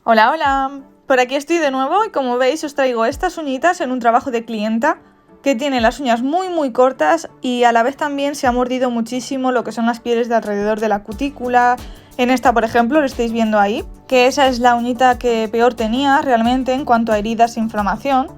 Hola, hola. Por aquí estoy de nuevo y como veis os traigo estas uñitas en un trabajo de clienta que tiene las uñas muy cortas y a la vez también se ha mordido muchísimo lo que son las pieles de alrededor de la cutícula. En esta, por ejemplo, lo estáis viendo ahí, que esa es la uñita que peor tenía realmente en cuanto a heridas e inflamación.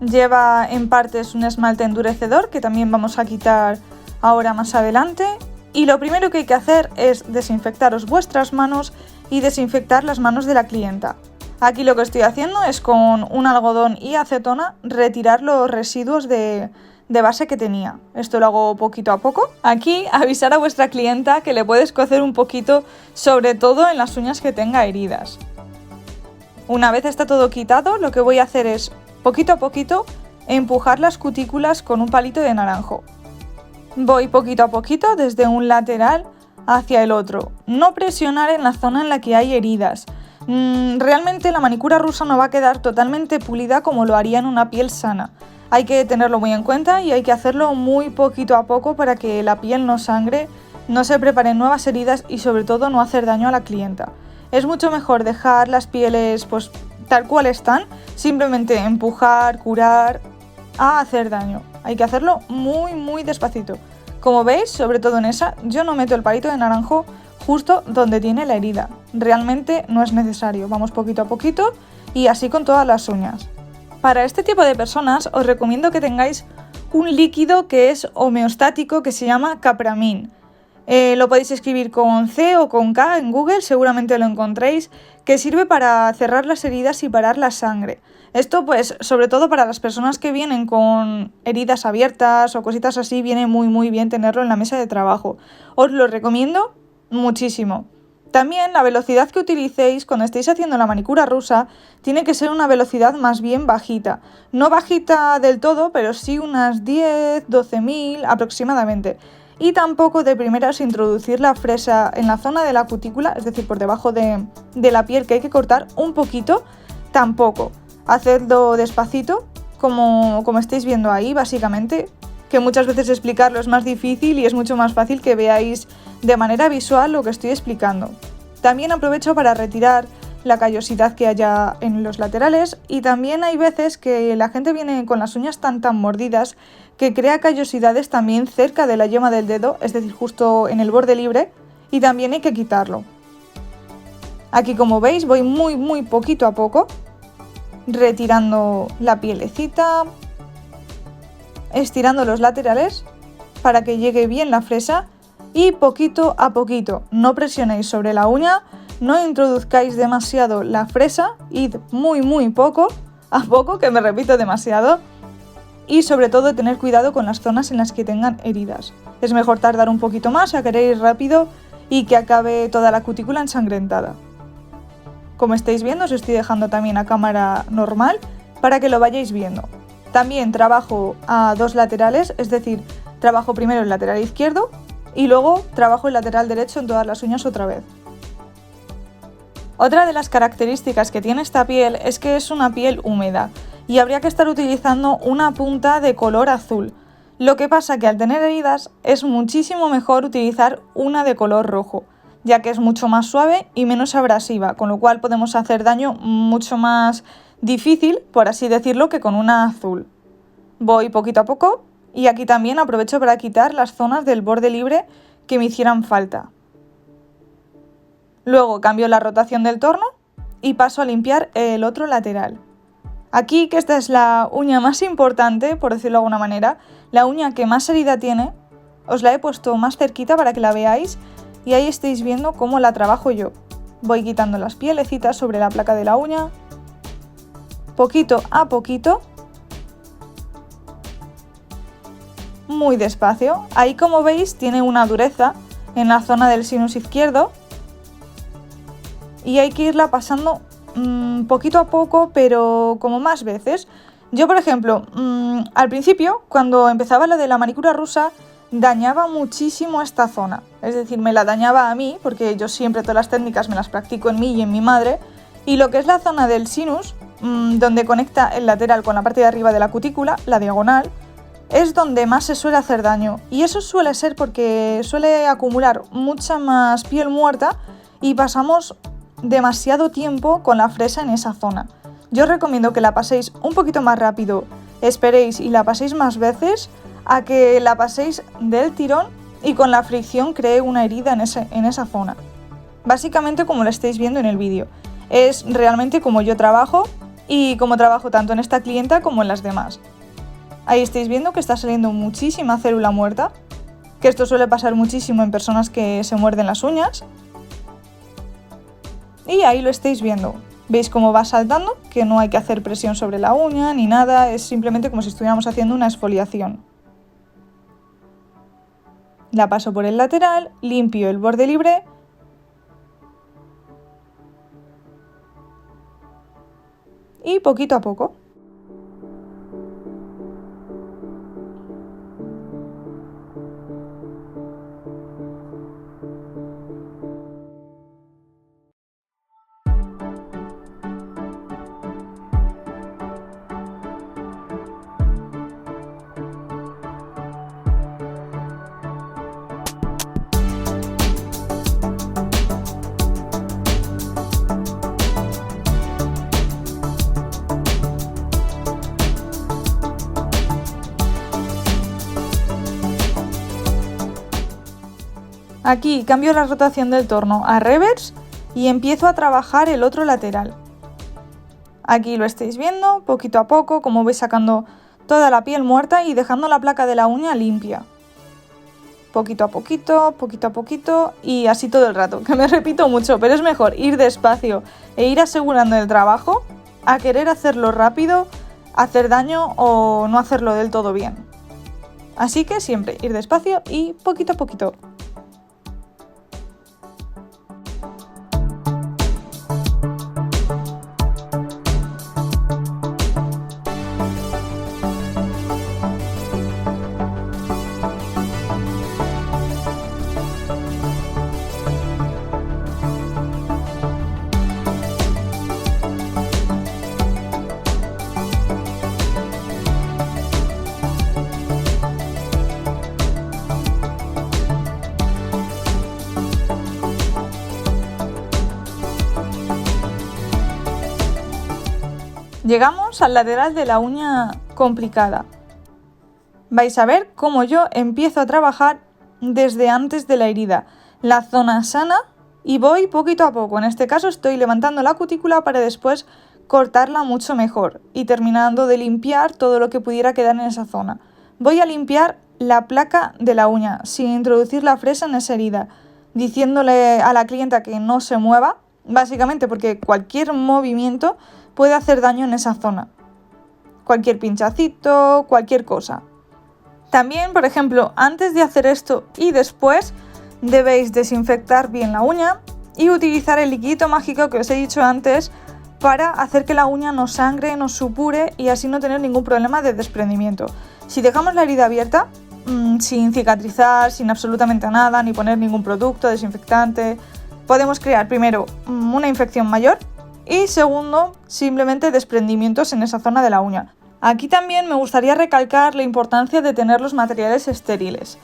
Lleva en partes un esmalte endurecedor que también vamos a quitar ahora más adelante. Y lo primero que hay que hacer es desinfectaros vuestras manos y desinfectar las manos de la clienta. Aquí lo que estoy haciendo es con un algodón y acetona retirar los residuos de base que tenía. Esto lo hago poquito a poco. Aquí avisar a vuestra clienta que le puedes cocer un poquito, sobre todo en las uñas que tenga heridas. Una vez está todo quitado, lo que voy a hacer es poquito a poquito empujar las cutículas con un palito de naranjo. Voy poquito a poquito desde un lateral hacia el otro. No presionar en la zona en la que hay heridas. Realmente la manicura rusa no va a quedar totalmente pulida como lo haría en una piel sana. Hay que tenerlo muy en cuenta y hay que hacerlo muy poquito a poco para que la piel no sangre, no se preparen nuevas heridas y sobre todo no hacer daño a la clienta. Es mucho mejor dejar las pieles pues tal cual están, simplemente empujar, curar, a hacer daño. Hay que hacerlo muy despacito. Como veis, sobre todo en esa, yo no meto el palito de naranjo justo donde tiene la herida. Realmente no es necesario, vamos poquito a poquito y así con todas las uñas. Para este tipo de personas os recomiendo que tengáis un líquido que es homeostático que se llama Capramin. Lo podéis escribir con C o con K en Google, seguramente lo encontréis, que sirve para cerrar las heridas y parar la sangre. Esto pues sobre todo para las personas que vienen con heridas abiertas o cositas así, viene muy bien tenerlo en la mesa de trabajo. Os lo recomiendo muchísimo. También la velocidad que utilicéis cuando estéis haciendo la manicura rusa tiene que ser una velocidad más bien bajita. No bajita del todo, pero sí unas 10-12.000 aproximadamente. Y tampoco de primeras introducir la fresa en la zona de la cutícula, es decir, por debajo de la piel que hay que cortar un poquito, tampoco. Hacedlo despacito, como estáis viendo ahí, básicamente, que muchas veces explicarlo es más difícil y es mucho más fácil que veáis de manera visual lo que estoy explicando. También aprovecho para retirar la callosidad que haya en los laterales y también hay veces que la gente viene con las uñas tan mordidas que crea callosidades también cerca de la yema del dedo, es decir, justo en el borde libre, y también hay que quitarlo. Aquí, como veis, voy muy poquito a poco, retirando la pielecita, estirando los laterales para que llegue bien la fresa y poquito a poquito, no presionéis sobre la uña, no introduzcáis demasiado la fresa, id muy poco a poco, que me repito demasiado, y sobre todo tener cuidado con las zonas en las que tengan heridas. Es mejor tardar un poquito más a querer ir rápido y que acabe toda la cutícula ensangrentada. Como estáis viendo, os estoy dejando también a cámara normal para que lo vayáis viendo. También trabajo a dos laterales, es decir, trabajo primero el lateral izquierdo y luego trabajo el lateral derecho en todas las uñas otra vez. Otra de las características que tiene esta piel es que es una piel húmeda y habría que estar utilizando una punta de color azul. Lo que pasa que al tener heridas es muchísimo mejor utilizar una de color rojo, ya que es mucho más suave y menos abrasiva, con lo cual podemos hacer daño mucho más difícil, por así decirlo, que con una azul. Voy poquito a poco y aquí también aprovecho para quitar las zonas del borde libre que me hicieran falta. Luego cambio la rotación del torno y paso a limpiar el otro lateral. Aquí, que esta es la uña más importante, por decirlo de alguna manera, la uña que más herida tiene, os la he puesto más cerquita para que la veáis y ahí estáis viendo cómo la trabajo yo. Voy quitando las pielecitas sobre la placa de la uña, poquito a poquito, muy despacio. Ahí, como veis, tiene una dureza en la zona del sinus izquierdo y hay que irla pasando poquito a poco, pero como más veces. Yo, por ejemplo, al principio, cuando empezaba lo de la manicura rusa, dañaba muchísimo esta zona. Es decir, me la dañaba a mí, porque yo siempre todas las técnicas me las practico en mí y en mi madre. Y lo que es la zona del sinus, donde conecta el lateral con la parte de arriba de la cutícula, la diagonal, es donde más se suele hacer daño. Y eso suele ser porque suele acumular mucha más piel muerta y pasamos demasiado tiempo con la fresa en esa zona. Yo os recomiendo que la paséis un poquito más rápido, esperéis y la paséis más veces, a que la paséis del tirón y con la fricción cree una herida en esa zona. Básicamente como lo estáis viendo en el vídeo. Es realmente como yo trabajo y como trabajo tanto en esta clienta como en las demás. Ahí estáis viendo que está saliendo muchísima célula muerta, que esto suele pasar muchísimo en personas que se muerden las uñas. Y ahí lo estáis viendo. Veis cómo va saltando, que no hay que hacer presión sobre la uña ni nada, es simplemente como si estuviéramos haciendo una exfoliación. La paso por el lateral, limpio el borde libre y poquito a poco. Aquí cambio la rotación del torno a reverse y empiezo a trabajar el otro lateral. Aquí lo estáis viendo, poquito a poco, como veis sacando toda la piel muerta y dejando la placa de la uña limpia. Poquito a poquito y así todo el rato, que me repito mucho, pero es mejor ir despacio e ir asegurando el trabajo a querer hacerlo rápido, hacer daño o no hacerlo del todo bien. Así que siempre ir despacio y poquito a poquito. Llegamos al lateral de la uña complicada. Vais a ver cómo yo empiezo a trabajar desde antes de la herida, la zona sana, y voy poquito a poco. En este caso estoy levantando la cutícula para después cortarla mucho mejor y terminando de limpiar todo lo que pudiera quedar en esa zona. Voy a limpiar la placa de la uña sin introducir la fresa en esa herida, diciéndole a la clienta que no se mueva, básicamente porque cualquier movimiento puede hacer daño en esa zona. Cualquier pinchacito, cualquier cosa. También, por ejemplo, antes de hacer esto y después, debéis desinfectar bien la uña y utilizar el liquidito mágico que os he dicho antes para hacer que la uña no sangre, no supure y así no tener ningún problema de desprendimiento. Si dejamos la herida abierta, sin cicatrizar, sin absolutamente nada, ni poner ningún producto desinfectante, podemos crear primero una infección mayor y segundo, simplemente desprendimientos en esa zona de la uña. Aquí también me gustaría recalcar la importancia de tener los materiales estériles.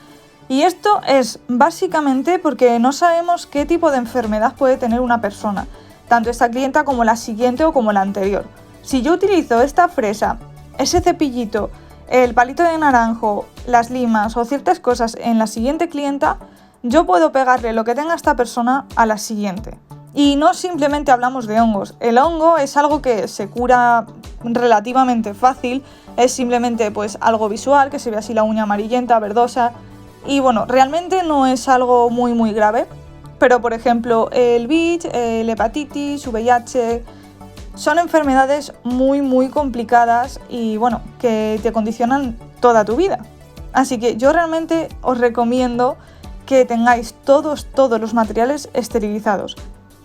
Y esto es básicamente porque no sabemos qué tipo de enfermedad puede tener una persona, tanto esta clienta como la siguiente o como la anterior. Si yo utilizo esta fresa, ese cepillito, el palito de naranjo, las limas o ciertas cosas en la siguiente clienta, yo puedo pegarle lo que tenga esta persona a la siguiente. Y no simplemente hablamos de hongos. El hongo es algo que se cura relativamente fácil, es simplemente pues algo visual, que se ve así la uña amarillenta, verdosa, y bueno, realmente no es algo muy grave, pero por ejemplo el VIH, el hepatitis, VIH, son enfermedades muy complicadas y bueno, que te condicionan toda tu vida. Así que yo realmente os recomiendo que tengáis todos los materiales esterilizados.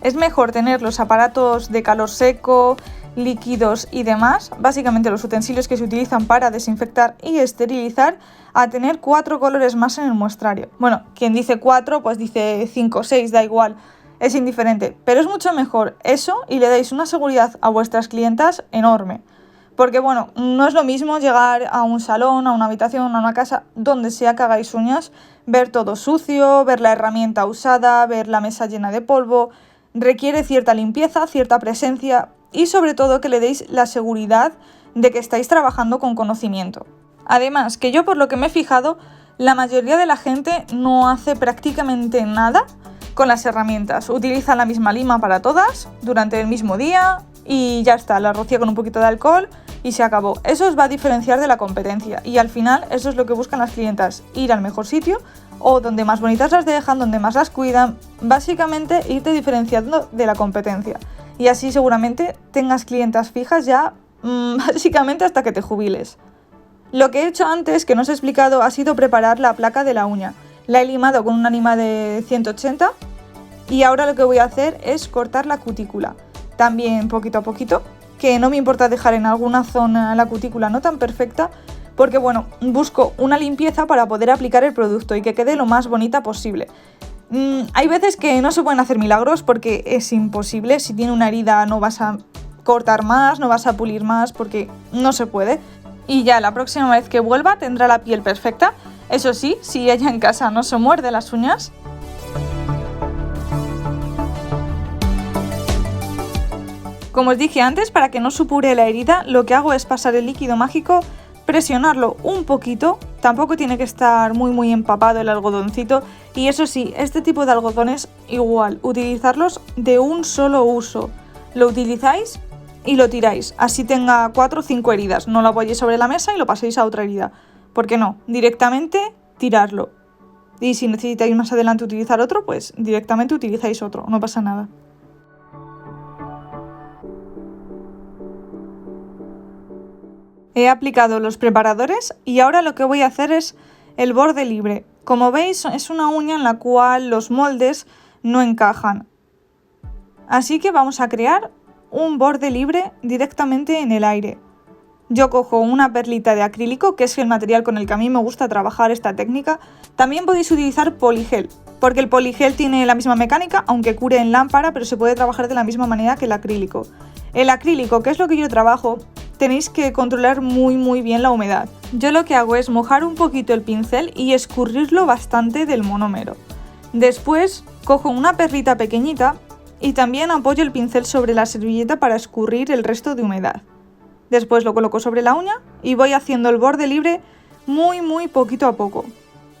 Es mejor tener los aparatos de calor seco, líquidos y demás, básicamente los utensilios que se utilizan para desinfectar y esterilizar, a tener 4 colores más en el muestrario. Bueno, quien dice 4, pues dice 5 o 6, da igual, es indiferente, pero es mucho mejor eso y le dais una seguridad a vuestras clientas enorme. Porque bueno, no es lo mismo llegar a un salón, a una habitación, a una casa, donde sea que hagáis uñas, ver todo sucio, ver la herramienta usada, ver la mesa llena de polvo. requiere cierta limpieza, cierta presencia y sobre todo que le deis la seguridad de que estáis trabajando con conocimiento. Además, que yo por lo que me he fijado, la mayoría de la gente no hace prácticamente nada con las herramientas. Utilizan la misma lima para todas durante el mismo día y ya está, la rocía con un poquito de alcohol y se acabó. Eso os va a diferenciar de la competencia y al final eso es lo que buscan las clientas, ir al mejor sitio o donde más bonitas las dejan, donde más las cuidan, básicamente irte diferenciando de la competencia y así seguramente tengas clientas fijas ya básicamente hasta que te jubiles. Lo que he hecho antes, que no os he explicado, ha sido preparar la placa de la uña. La he limado con una lima de 180 y ahora lo que voy a hacer es cortar la cutícula. También poquito a poquito, que no me importa dejar en alguna zona la cutícula no tan perfecta, porque bueno, busco una limpieza para poder aplicar el producto y que quede lo más bonita posible. Hay veces que no se pueden hacer milagros porque es imposible, si tiene una herida no vas a cortar más, no vas a pulir más porque no se puede. Y ya la próxima vez que vuelva tendrá la piel perfecta. Eso sí, si ella en casa no se muerde las uñas. Como os dije antes, para que no supure la herida, lo que hago es pasar el líquido mágico, presionarlo un poquito, tampoco tiene que estar muy empapado el algodoncito. Y eso sí, este tipo de algodones igual, utilizarlos de un solo uso. Lo utilizáis y lo tiráis, así tenga 4 o 5 heridas, no lo apoyéis sobre la mesa y lo paséis a otra herida, ¿por qué no? Directamente tirarlo, y si necesitáis más adelante utilizar otro, pues directamente utilizáis otro, no pasa nada. He aplicado los preparadores y ahora lo que voy a hacer es el borde libre. Como veis es una uña en la cual los moldes no encajan, así que vamos a crear un borde libre directamente en el aire. Yo cojo una perlita de acrílico, que es el material con el que a mí me gusta trabajar esta técnica. También podéis utilizar poligel, porque el poligel tiene la misma mecánica, aunque cure en lámpara, pero se puede trabajar de la misma manera que el acrílico. El acrílico, que es lo que yo trabajo, tenéis que controlar muy bien la humedad. Yo lo que hago es mojar un poquito el pincel y escurrirlo bastante del monómero. Después cojo una perlita pequeñita y también apoyo el pincel sobre la servilleta para escurrir el resto de humedad. Después lo coloco sobre la uña y voy haciendo el borde libre muy poquito a poco.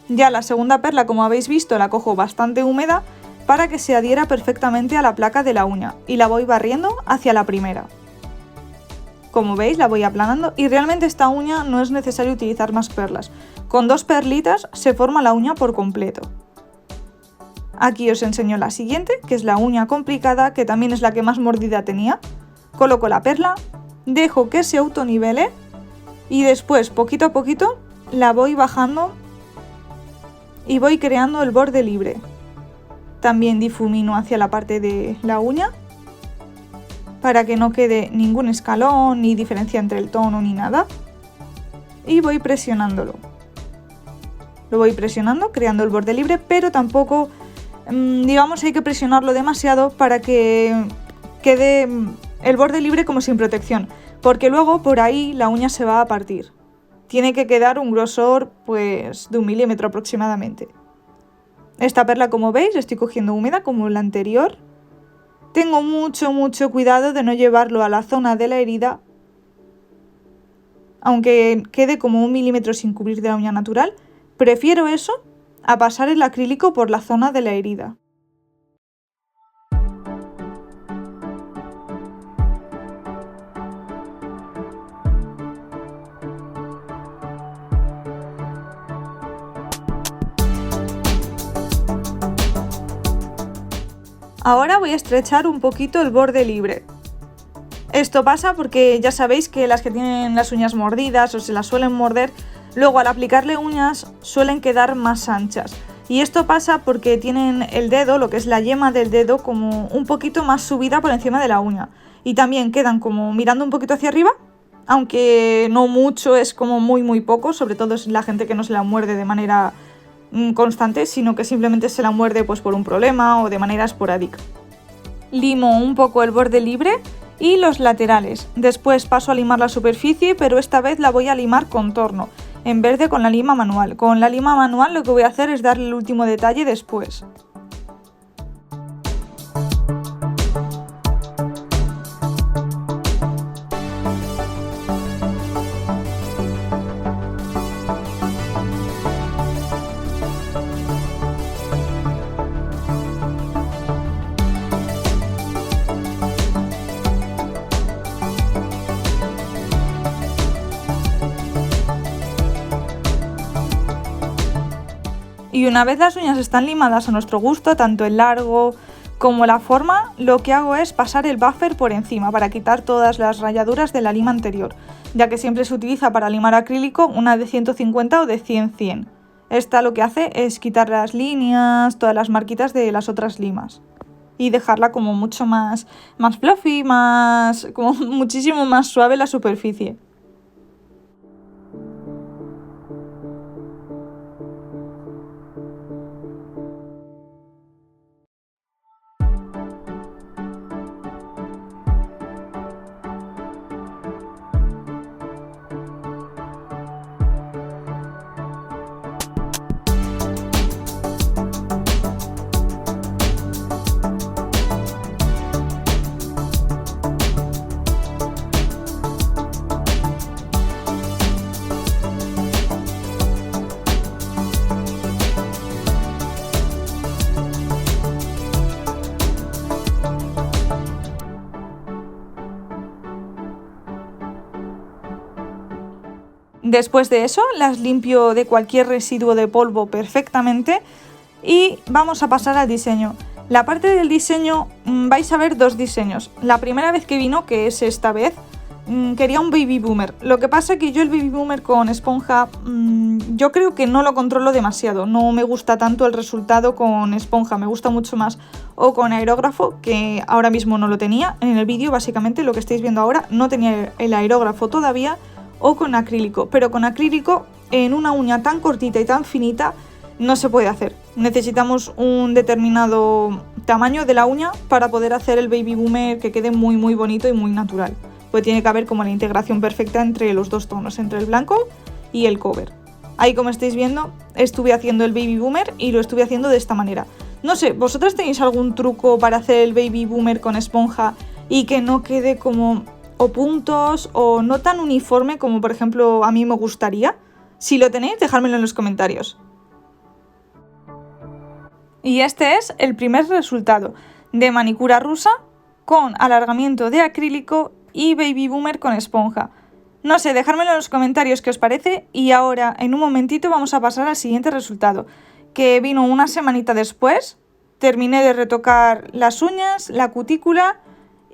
Ya la segunda perla, como habéis visto, la cojo bastante húmeda para que se adhiera perfectamente a la placa de la uña y la voy barriendo hacia la primera. Como veis, la voy aplanando y realmente esta uña no es necesario utilizar más perlas. Con 2 perlitas se forma la uña por completo. Aquí os enseño la siguiente, que es la uña complicada, que también es la que más mordida tenía. Coloco la perla, dejo que se autonivele y después, poquito a poquito, la voy bajando y voy creando el borde libre. También difumino hacia la parte de la uña para que no quede ningún escalón ni diferencia entre el tono ni nada. Y voy presionándolo. Lo voy presionando, creando el borde libre, pero tampoco digamos hay que presionarlo demasiado para que quede el borde libre como sin protección, porque luego por ahí la uña se va a partir. Tiene que quedar un grosor pues de 1 milímetro aproximadamente. Esta perla, como veis, estoy cogiendo húmeda como la anterior. Tengo mucho cuidado de no llevarlo a la zona de la herida, aunque quede como 1 milímetro sin cubrir de la uña natural. Prefiero eso a pasar el acrílico por la zona de la herida. Ahora voy a estrechar un poquito el borde libre. Esto pasa porque ya sabéis que las que tienen las uñas mordidas o se las suelen morder, luego al aplicarle uñas suelen quedar más anchas. Y esto pasa porque tienen el dedo, lo que es la yema del dedo, como un poquito más subida por encima de la uña. Y también quedan como mirando un poquito hacia arriba, aunque no mucho, es como muy poco, sobre todo es la gente que no se la muerde de manera constante, sino que simplemente se la muerde pues por un problema o de manera esporádica. Limo un poco el borde libre y los laterales. Después paso a limar la superficie, pero esta vez la voy a limar con torno, en vez de con la lima manual. Con la lima manual lo que voy a hacer es darle el último detalle después. Y una vez las uñas están limadas a nuestro gusto, tanto el largo como la forma, lo que hago es pasar el buffer por encima para quitar todas las rayaduras de la lima anterior, ya que siempre se utiliza para limar acrílico una de 150 o de 100-100. Esta lo que hace es quitar las líneas, todas las marquitas de las otras limas y dejarla como mucho más fluffy, como muchísimo más suave la superficie. Después de eso las limpio de cualquier residuo de polvo perfectamente y vamos a pasar al diseño. La parte del diseño vais a ver dos diseños. La primera vez que vino, que es esta vez, quería un baby boomer. Lo que pasa es que yo el baby boomer con esponja yo creo que no lo controlo demasiado. No me gusta tanto el resultado con esponja, me gusta mucho más o con aerógrafo, que ahora mismo no lo tenía. En el vídeo básicamente lo que estáis viendo ahora no tenía el aerógrafo todavía, o con acrílico, pero con acrílico en una uña tan cortita y tan finita no se puede hacer. Necesitamos un determinado tamaño de la uña para poder hacer el baby boomer que quede muy bonito y muy natural. Pues tiene que haber como la integración perfecta entre los dos tonos, entre el blanco y el cover. Ahí, como estáis viendo, estuve haciendo el baby boomer y lo estuve haciendo de esta manera. No sé, ¿vosotros tenéis algún truco para hacer el baby boomer con esponja y que no quede como o puntos o no tan uniforme como por ejemplo a mí me gustaría? Si lo tenéis, dejádmelo en los comentarios. Y este es el primer resultado de manicura rusa con alargamiento de acrílico y baby boomer con esponja. No sé, dejádmelo en los comentarios qué os parece. Y ahora en un momentito vamos a pasar al siguiente resultado, que vino una semanita después. Terminé de retocar las uñas, la cutícula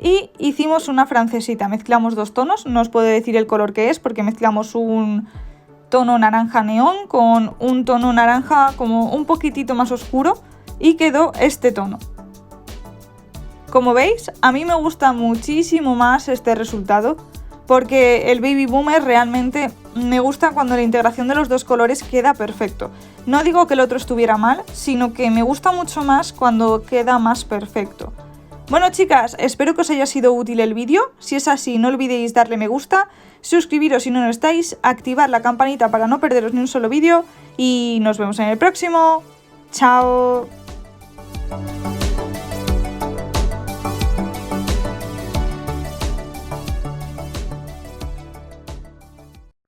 y hicimos una francesita. Mezclamos dos tonos, no os puedo decir el color que es porque mezclamos un tono naranja neón con un tono naranja como un poquitito más oscuro y quedó este tono. Como veis, a mí me gusta muchísimo más este resultado porque el baby boomer realmente me gusta cuando la integración de los dos colores queda perfecto. No digo que el otro estuviera mal, sino que me gusta mucho más cuando queda más perfecto. Bueno, chicas, espero que os haya sido útil el vídeo. Si es así, no olvidéis darle me gusta, suscribiros si no lo estáis, activar la campanita para no perderos ni un solo vídeo y nos vemos en el próximo. ¡Chao!